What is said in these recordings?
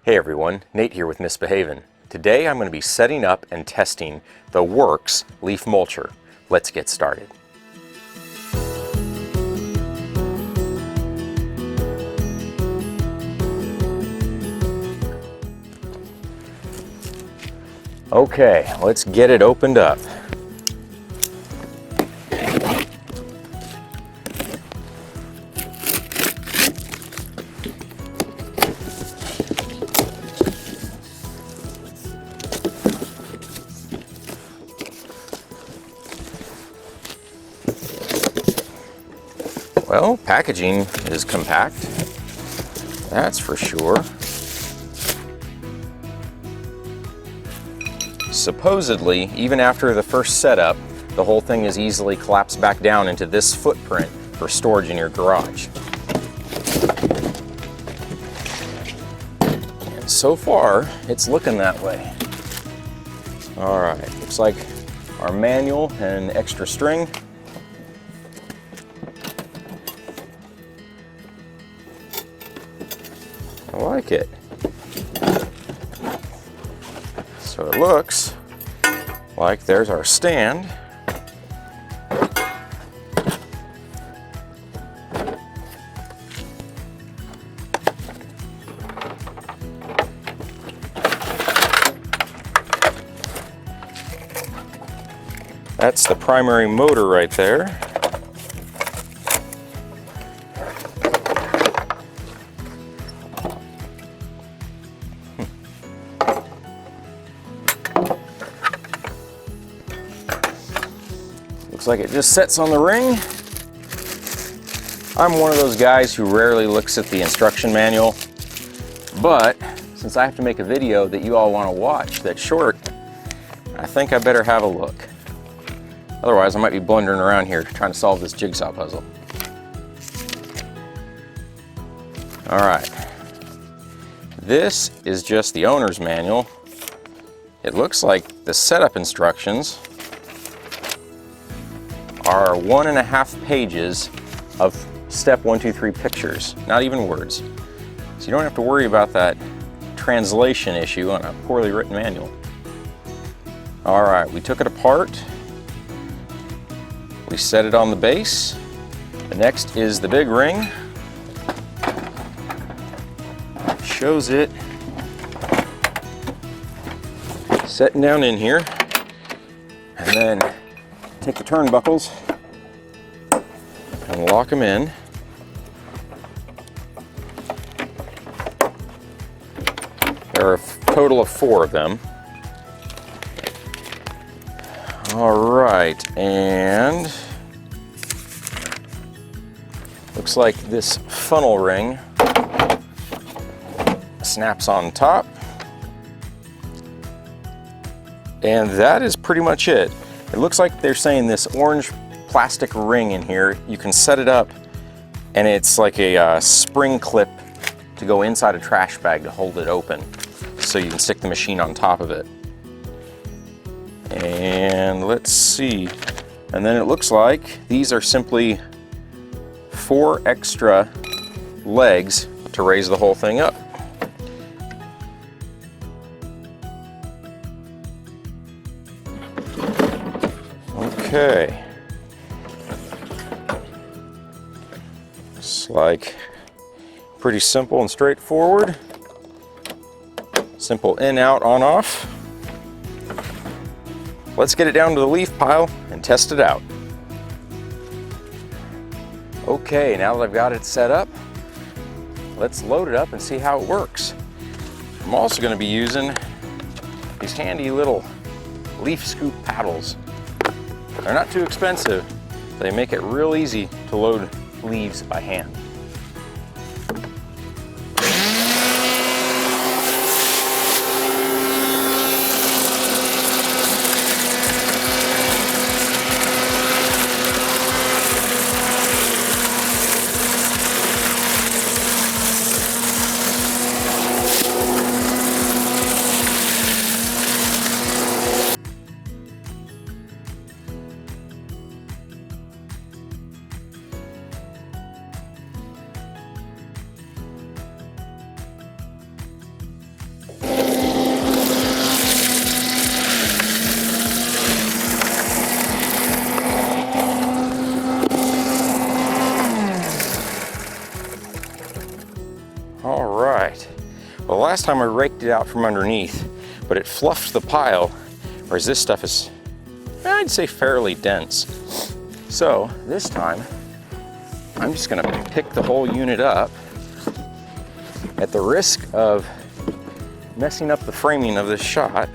Hey everyone, Nate here with Misbehavin'. Today I'm going to be setting up and testing the WORX leaf mulcher. Let's get started. Okay, let's get it opened up. Well, packaging is compact, that's for sure. Supposedly, even after the first setup, the whole thing is easily collapsed back down into this footprint for storage in your garage. And so far, it's looking that way. All right, looks like our manual and extra string. I like it. So it looks like there's our stand. That's the primary motor right there. Looks like it just sets on the ring. I'm one of those guys who rarely looks at the instruction manual, but since I have to make a video that you all want to watch that's short, I think I better have a look. Otherwise, I might be blundering around here trying to solve this jigsaw puzzle. All right. This is just the owner's manual. It looks like the setup instructions are 1.5 pages of step 1, 2, 3 pictures, not even words. So you don't have to worry about that translation issue on a poorly written manual. All right, we took it apart. We set it on the base. The next is the big ring. Shows it setting down in here. And then take the turnbuckles and lock them in. There are a total of 4 of them. All right, and looks like this funnel ring snaps on top. And that is pretty much it. It looks like they're saying this orange plastic ring in here, you can set it up and it's like a spring clip to go inside a trash bag to hold it open so you can stick the machine on top of it. And let's see. And then it looks like these are simply 4 extra legs to raise the whole thing up. Okay. It's like pretty simple and straightforward. Simple in, out, on, off. Let's get it down to the leaf pile and test it out. Okay, now that I've got it set up, let's load it up and see how it works. I'm also going to be using these handy little leaf scoop paddles. They're not too expensive. They make it real easy to load leaves by hand. right. Well, last time I raked it out from underneath, but it fluffed the pile, whereas this stuff is, I'd say, fairly dense. So this time, I'm just gonna pick the whole unit up at the risk of messing up the framing of this shot,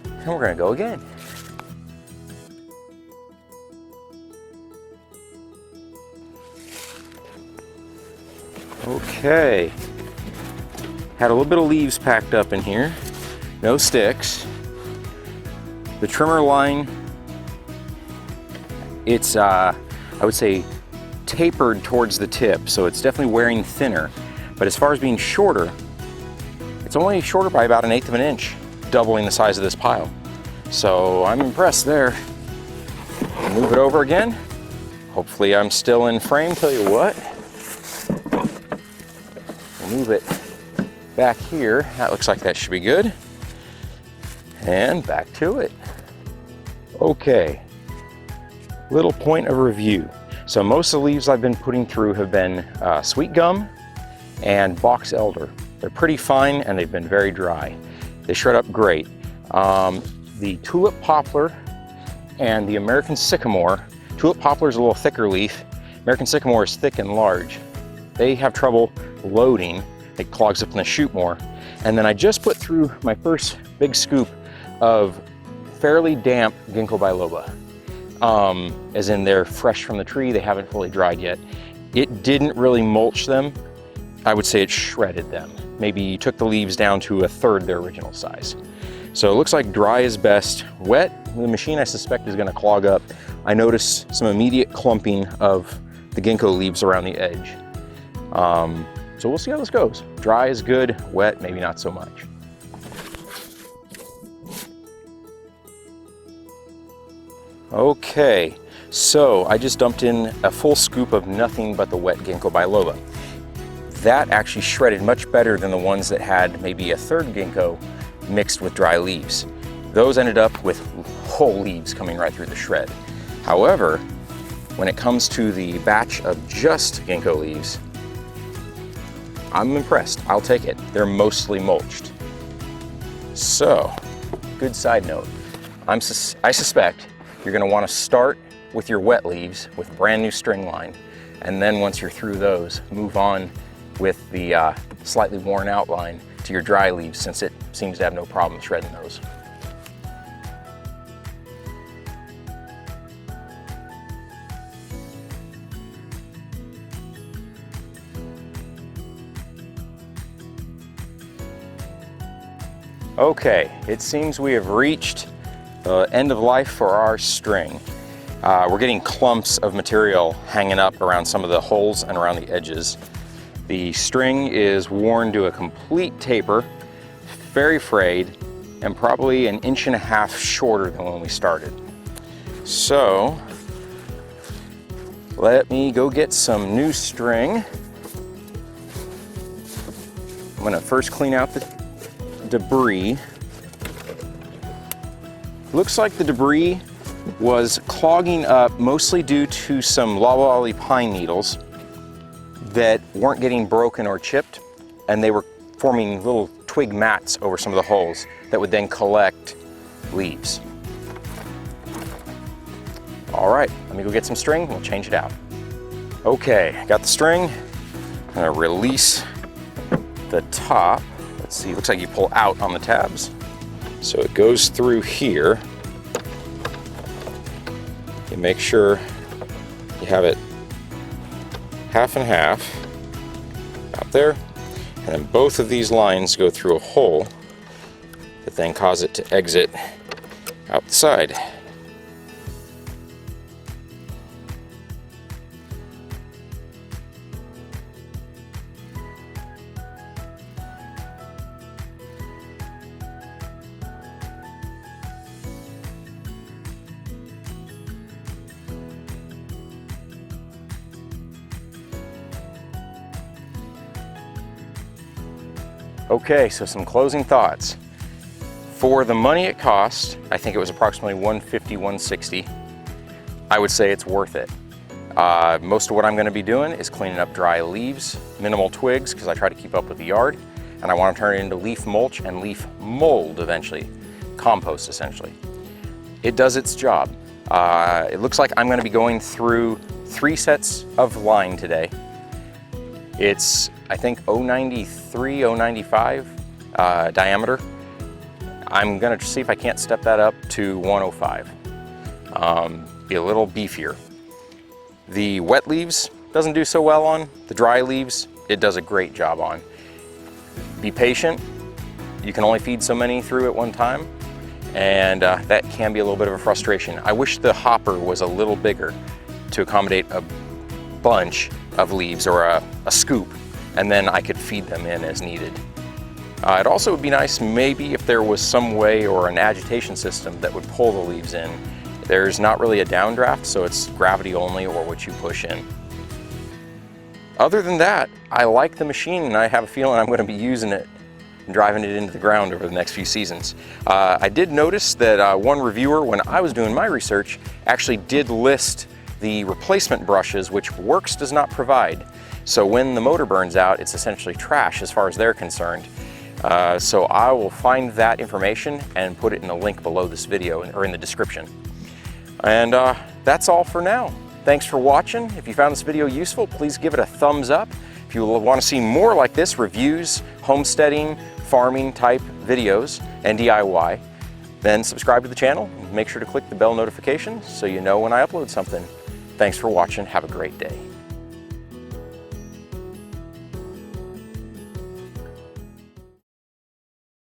and we're gonna go again. Okay, had a little bit of leaves packed up in here, no sticks. The trimmer line, it's, I would say, tapered towards the tip, so it's definitely wearing thinner. But as far as being shorter, it's only shorter by about 1/8 of an inch, doubling the size of this pile. So I'm impressed there. Move it over again. Hopefully I'm still in frame, tell you what. Move it back here. That looks like that should be good. And back to it. Okay, little point of review. So most of the leaves I've been putting through have been sweet gum and box elder. They're pretty fine and they've been very dry. They shred up great. The tulip poplar and the American sycamore, tulip poplar is a little thicker leaf, American sycamore is thick and large. They have trouble loading, it clogs up in the chute more. And then I just put through my first big scoop of fairly damp ginkgo biloba. As in they're fresh from the tree, they haven't fully dried yet. It didn't really mulch them. I would say it shredded them. Maybe took the leaves down to 1/3 their original size. So it looks like dry is best. Wet, the machine I suspect is gonna clog up. I noticed some immediate clumping of the ginkgo leaves around the edge. So we'll see how this goes. Dry is good, wet, maybe not so much. Okay, so I just dumped in a full scoop of nothing but the wet ginkgo biloba. That actually shredded much better than the ones that had maybe 1/3 ginkgo mixed with dry leaves. Those ended up with whole leaves coming right through the shred. However, when it comes to the batch of just ginkgo leaves, I'm impressed. I'll take it. They're mostly mulched. So, good side note. I suspect you're gonna wanna start with your wet leaves with brand new string line. And then once you're through those, move on with the slightly worn out line to your dry leaves, since it seems to have no problem shredding those. Okay, it seems we have reached the end of life for our string. We're getting clumps of material hanging up around some of the holes and around the edges. The string is worn to a complete taper, very frayed, and probably 1.5 inches shorter than when we started. So, let me go get some new string. I'm gonna first clean out the debris. Looks like the debris was clogging up mostly due to some loblolly pine needles that weren't getting broken or chipped, and they were forming little twig mats over some of the holes that would then collect leaves. All right, let me go get some string and we'll change it out. Okay, got the string. I'm gonna release the top. Let's see, looks like you pull out on the tabs. So it goes through here. You make sure you have it half and half out there, and then both of these lines go through a hole that then cause it to exit out the side. Okay, so some closing thoughts. For the money it cost, I think it was approximately $150, $160. I would say it's worth it. Most of what I'm going to be doing is cleaning up dry leaves, minimal twigs, because I try to keep up with the yard, and I want to turn it into leaf mulch and leaf mold eventually, compost essentially. It does its job. It looks like I'm going to be going through 3 sets of line today. It's, I think, 093, 095 diameter. I'm going to see if I can't step that up to 105. Be a little beefier. The wet leaves doesn't do so well on. The dry leaves, it does a great job on. Be patient. You can only feed so many through at one time, and that can be a little bit of a frustration. I wish the hopper was a little bigger to accommodate a bunch of leaves, or a scoop, and then I could feed them in as needed. It also would be nice maybe if there was some way or an agitation system that would pull the leaves in. There's not really a downdraft, so it's gravity only or what you push in. Other than that, I like the machine, and I have a feeling I'm going to be using it and driving it into the ground over the next few seasons. I did notice that one reviewer, when I was doing my research, actually did list the replacement brushes, which WORX does not provide. So when the motor burns out, it's essentially trash as far as they're concerned. So I will find that information and put it in the link below this video, or in the description. And that's all for now. Thanks for watching. If you found this video useful, please give it a thumbs up. If you want to see more like this, reviews, homesteading, farming type videos, and DIY, then subscribe to the channel and make sure to click the bell notification so you know when I upload something. Thanks for watching. Have a great day.